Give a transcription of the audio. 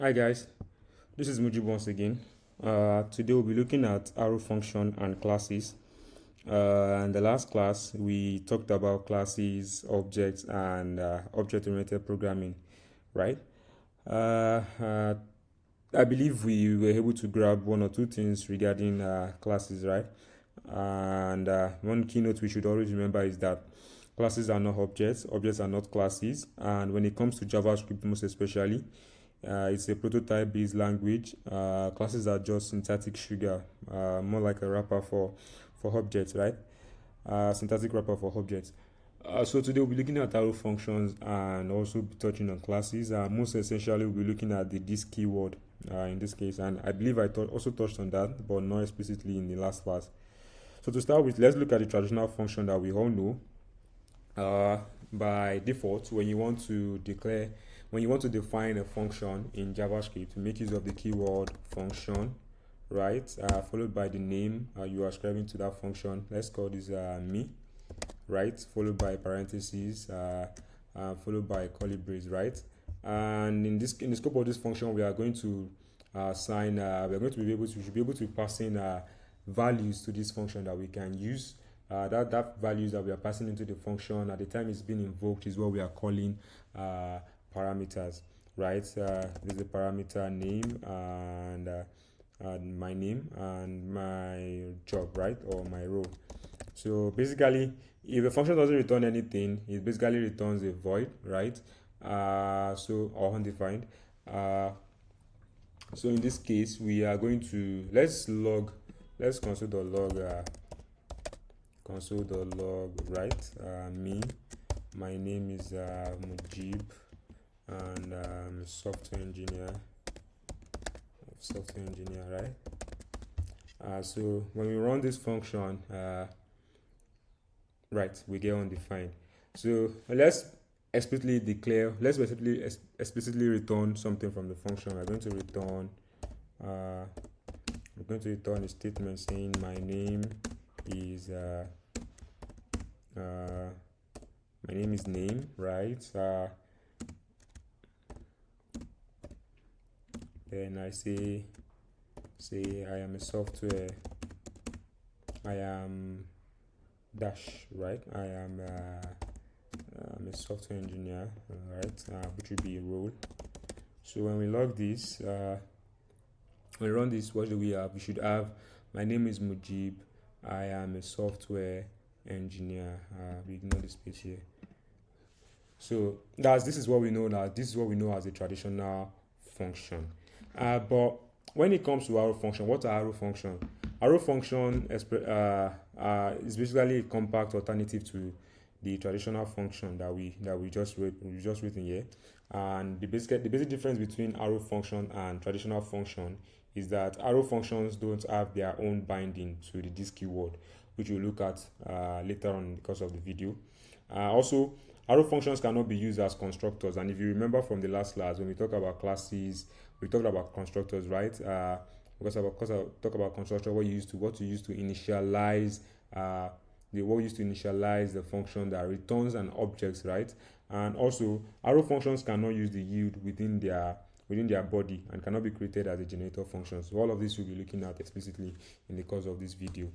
Hi guys, this is Mujib once again. Today we'll be looking at arrow function and classes. In the last class, we talked about classes, objects, and object-oriented programming, right? Uh, uh, I believe we were able to grab one or two things regarding classes, right? And one keynote we should always remember is that classes are not objects, objects are not classes, and when it comes to JavaScript, most especially, it's a prototype based language. Classes are just syntactic sugar, more like a wrapper for objects, right? Syntactic wrapper for objects. So today we'll be looking at arrow functions and also be touching on classes. Most essentially, we'll be looking at the this keyword in this case, and I believe also touched on that, but not explicitly in the last class. So to start with, let's look at the traditional function that we all know. By default, when you want to define a function in JavaScript, make use of the keyword function, right? Followed by the name you are ascribing to that function. Let's call this me, right? Followed by parentheses, followed by curly brace, right? And in the scope of this function, we are going to assign. We should be able to pass in values to this function that we can use. That values that we are passing into the function at the time it's being invoked is what we are calling parameters, right? There's a parameter name and my name and my job, right, or my role. So basically, if a function doesn't return anything, it basically returns a void, right? Or undefined. So in this case, we are going to let's console.log, right? My name is Mujib, and I'm a software engineer, right? So when we run this function, right, we get undefined. So let's explicitly return something from the function. We're going to return a statement saying my name is name, right? Then I say I am a software. I am dash, right? I'm a software engineer, right? Which would be a role. So when we log this, when we run this, what do we have? We should have my name is Mujib. I am a software engineer. We ignore the space here. So this is what we know now. This is what we know as a traditional function. But when it comes to arrow function, what are arrow function? Arrow function is basically a compact alternative to the traditional function that we just written here. And the basic difference between arrow function and traditional function is that arrow functions don't have their own binding to the this keyword, which we'll look at later on in the course of the video. Also, arrow functions cannot be used as constructors. And if you remember from the last class, when we talk about classes, we talked about constructors, right? Because I talk about constructor, what you use to initialize the function that returns an object, right? And also, arrow functions cannot use the yield within their body and cannot be created as a generator function. So all of this we'll be looking at explicitly in the course of this video.